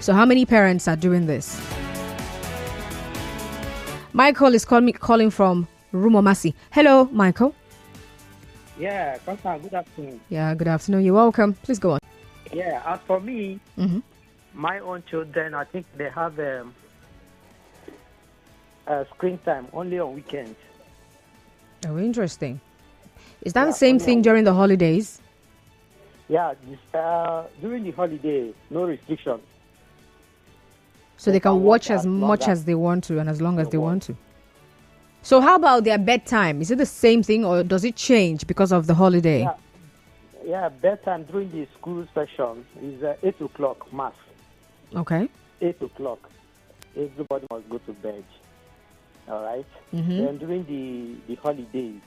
So how many parents are doing this? Michael is calling from Rumomasi. Hello, Michael. Yeah, Constant, good afternoon. Yeah, good afternoon. You're welcome. Please go on. Yeah, as for me, my own children, I think they have screen time only on weekends. Oh, interesting. Is that the same thing during the holidays? Yeah, during the holiday, no restriction. So they can watch as much as they want to and as long as they want to. So how about their bedtime? Is it the same thing or does it change because of the holiday? Yeah, bedtime during the school session is 8 o'clock mass. Okay. 8 o'clock. Everybody must go to bed. All right? Then during the holidays,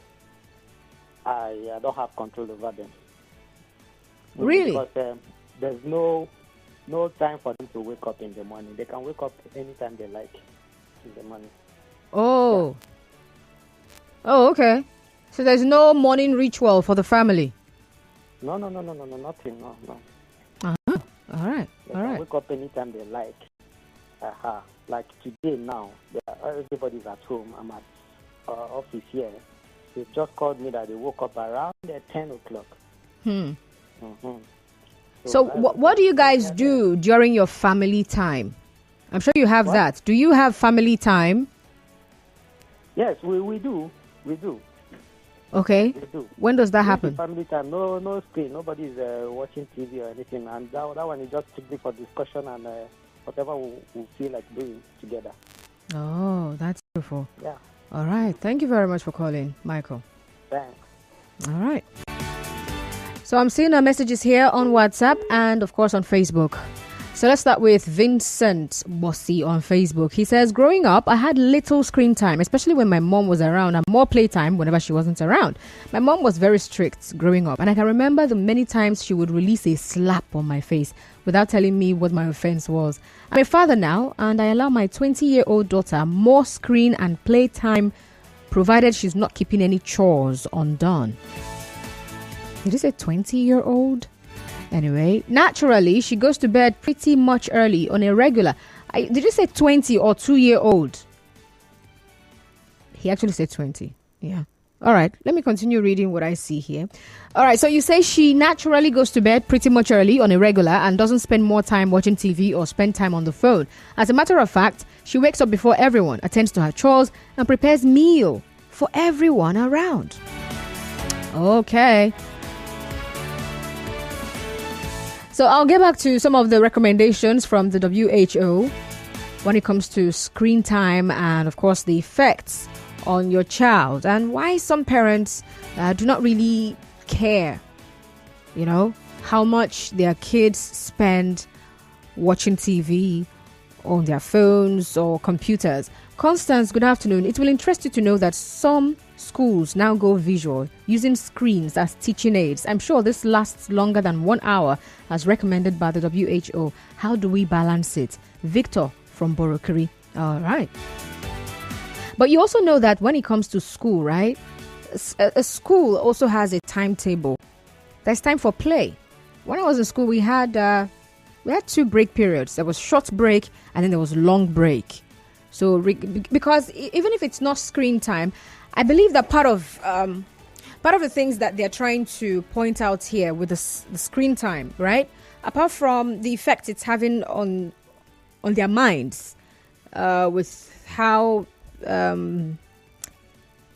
I don't have control over them. Really? Because there's no time for them to wake up in the morning. They can wake up anytime they like in the morning. Oh. Yeah. Oh, okay. So there's no morning ritual for the family? No, nothing, no. Uh-huh. All right. They can wake up anytime they like. Like today now, everybody's at home. I'm at office here. They just called me that they woke up around 10 o'clock. So what do you guys do during your family time? I'm sure you have that. Do you have family time? Yes, we do. We do. Okay. We do. When does that happen? Family time. No screen. Nobody's watching TV or anything. And that one is just strictly for discussion and whatever we feel like doing together. Oh, that's beautiful. Yeah. All right. Thank you very much for calling, Michael. Thanks. All right. So I'm seeing our messages here on WhatsApp and, of course, on Facebook. So let's start with Vincent Bossy on Facebook. He says, growing up, I had little screen time, especially when my mom was around, and more playtime whenever she wasn't around. My mom was very strict growing up, and I can remember the many times she would release a slap on my face without telling me what my offense was. I'm a father now, and I allow my 20-year-old daughter more screen and playtime, provided she's not keeping any chores undone. Did you say 20-year-old? Anyway, naturally, she goes to bed pretty much early on a regular. Did you say 20 or 2-year-old? He actually said 20. Yeah. All right. Let me continue reading what I see here. All right. So you say she naturally goes to bed pretty much early on a regular and doesn't spend more time watching TV or spend time on the phone. As a matter of fact, she wakes up before everyone, attends to her chores, and prepares meal for everyone around. Okay. So I'll get back to some of the recommendations from the WHO when it comes to screen time and, of course, the effects on your child and why some parents do not really care, how much their kids spend watching TV on their phones or computers. Constance, good afternoon. It will interest you to know that some schools now go visual, using screens as teaching aids. I'm sure this lasts longer than 1 hour, as recommended by the WHO. How do we balance it? Victor from Borokiri. All right. But you also know that when it comes to school, right? A school also has a timetable. There's time for play. When I was in school, we had 2 break periods. There was short break and then there was long break. So because even if it's not screen time, I believe that part of the things that they're trying to point out here with the screen time, right? Apart from the effect it's having on their minds, with how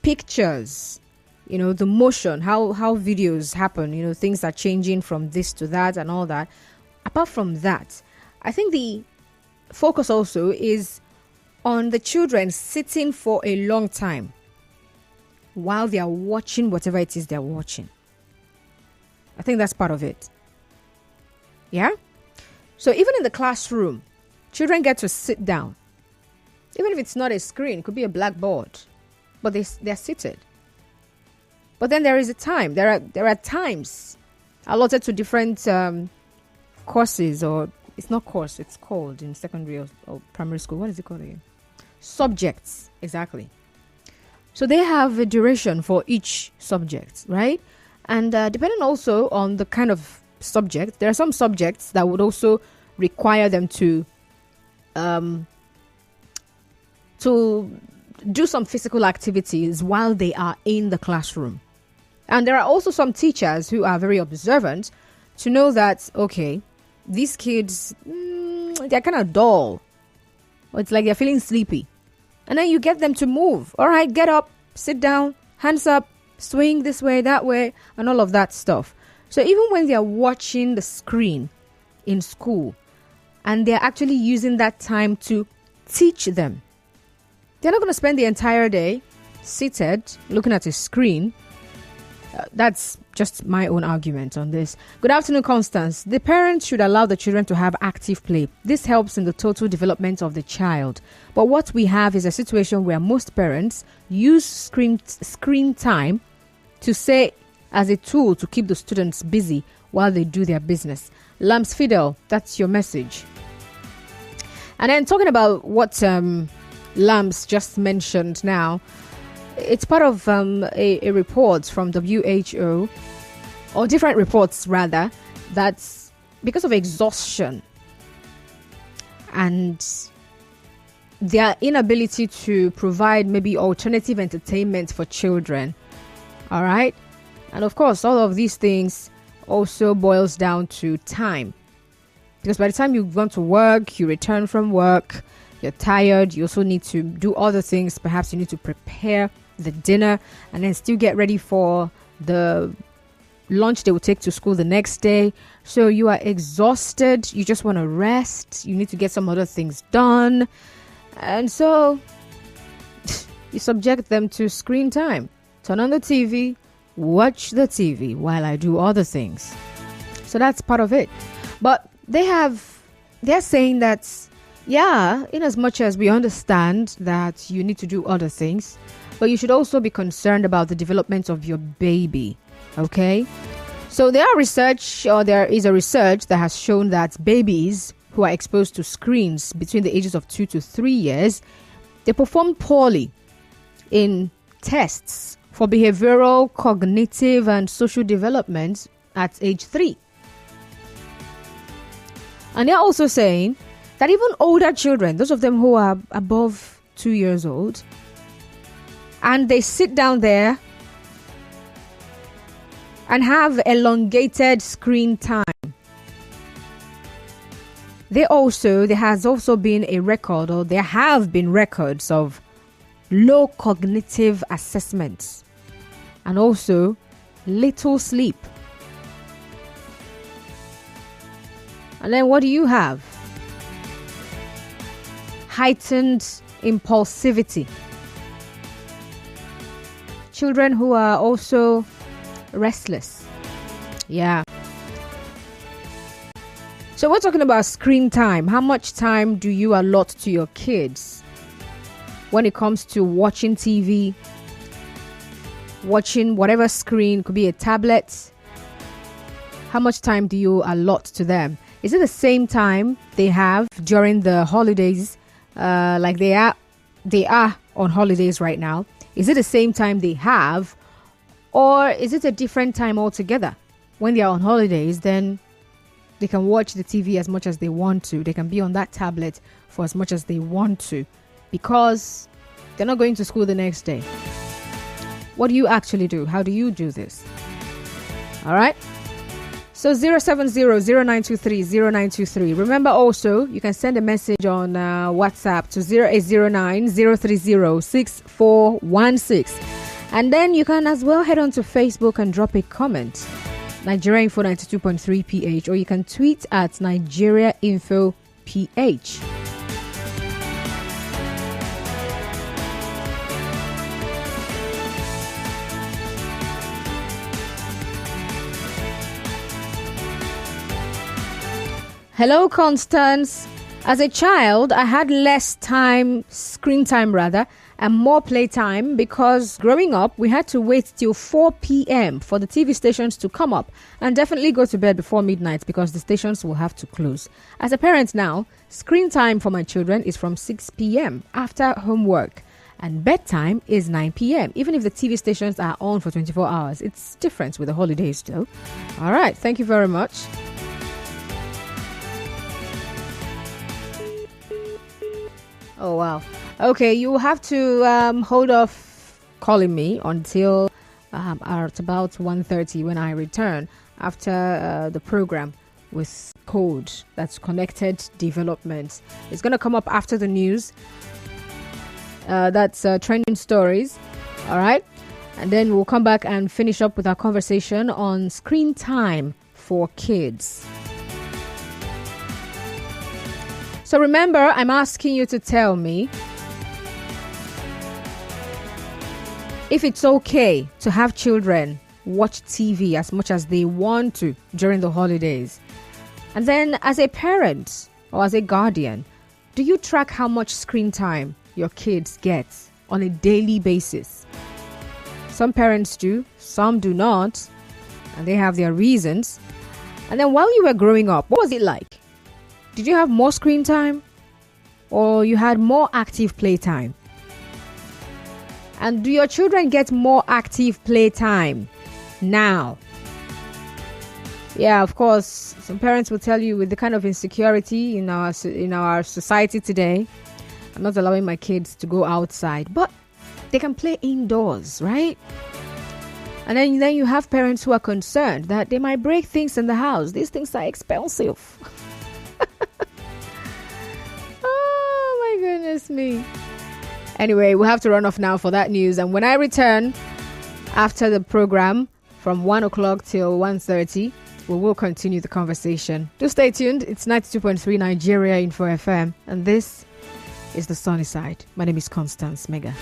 pictures, the motion, how videos happen, things are changing from this to that and all that. Apart from that, I think the focus also is on the children sitting for a long time while they are watching whatever it is they're watching. I think that's part of it. Yeah? So even in the classroom, children get to sit down. Even if it's not a screen, it could be a blackboard. But they're seated. But then there is a time. There are times allotted to different courses, or it's not course, it's called in secondary or primary school. What is it called again? Subjects, exactly. So they have a duration for each subject, right? And depending also on the kind of subject, there are some subjects that would also require them to do some physical activities while they are in the classroom. And there are also some teachers who are very observant to know that, okay, these kids, they're kind of dull. It's like they're feeling sleepy. And then you get them to move. All right, get up, sit down, hands up, swing this way, that way, and all of that stuff. So even when they're watching the screen in school and they're actually using that time to teach them, they're not going to spend the entire day seated looking at a screen. That's just my own argument on this. Good afternoon, Constance. The parents should allow the children to have active play. This helps in the total development of the child. But what we have is a situation where most parents use screen time to say as a tool to keep the students busy while they do their business. Lams Fidel, that's your message. And then talking about what Lams just mentioned now, it's part of a report from WHO, or different reports rather, that's because of exhaustion and their inability to provide maybe alternative entertainment for children. All right. And of course, all of these things also boils down to time. Because by the time you want to work, you return from work, you're tired, you also need to do other things. Perhaps you need to prepare the dinner and then still get ready for the lunch they will take to school the next day. So you are exhausted, you just want to rest, you need to get some other things done, and so you subject them to screen time. Turn on the TV, watch the TV while I do other things. So that's part of it. But they're saying that, yeah, in as much as we understand that you need to do other things, but you should also be concerned about the development of your baby. Okay? So there is a research that has shown that babies who are exposed to screens between the ages of 2 to 3 years, they perform poorly in tests for behavioral, cognitive, and social development at age 3. And they're also saying that even older children, those of them who are above 2 years old, and they sit down there and have elongated screen time, there has also been a record, or there have been records of low cognitive assessments and also little sleep. And then what do you have? Heightened impulsivity. Children who are also restless. Yeah. So we're talking about screen time. How much time do you allot to your kids when it comes to watching TV, watching whatever screen? Could be a tablet. How much time do you allot to them? Is it the same time they have during the holidays, like they are on holidays right now? Is it the same time they have, or is it a different time altogether? When they are on holidays, then they can watch the TV as much as they want to. They can be on that tablet for as much as they want to, because they're not going to school the next day. What do you actually do? How do you do this? All right. So 070-0923-0923. Remember also, you can send a message on WhatsApp to 0809-030-6416. And then you can as well head on to Facebook and drop a comment. Nigeria Info 92.3 PH, or you can tweet at Nigeria Info PH. Hello, Constance. As a child, I had less screen time, and more playtime, because growing up, we had to wait till 4 p.m. for the TV stations to come up, and definitely go to bed before midnight because the stations will have to close. As a parent now, screen time for my children is from 6 p.m. after homework, and bedtime is 9 p.m. even if the TV stations are on for 24 hours. It's different with the holidays though. All right, thank you very much. Oh, wow. Okay, you have to hold off calling me until at about 1:30 when I return after the program with Code. That's Connected Development. It's going to come up after the news. That's trending stories. All right. And then we'll come back and finish up with our conversation on screen time for kids. So remember, I'm asking you to tell me if it's okay to have children watch TV as much as they want to during the holidays. And then as a parent or as a guardian, do you track how much screen time your kids get on a daily basis? Some parents do, some do not, and they have their reasons. And then while you were growing up, what was it like? Did you have more screen time or you had more active playtime? And do your children get more active playtime now? Yeah, of course, some parents will tell you with the kind of insecurity in our society today, I'm not allowing my kids to go outside, but they can play indoors, right? And then you have parents who are concerned that they might break things in the house. These things are expensive. Oh, my goodness me. Anyway, we'll have to run off now for that news. And when I return after the program from 1 o'clock till 1:30, we will continue the conversation. Do stay tuned. It's 92.3 Nigeria Info FM. And this is The Sunny Side. My name is Constance Mega.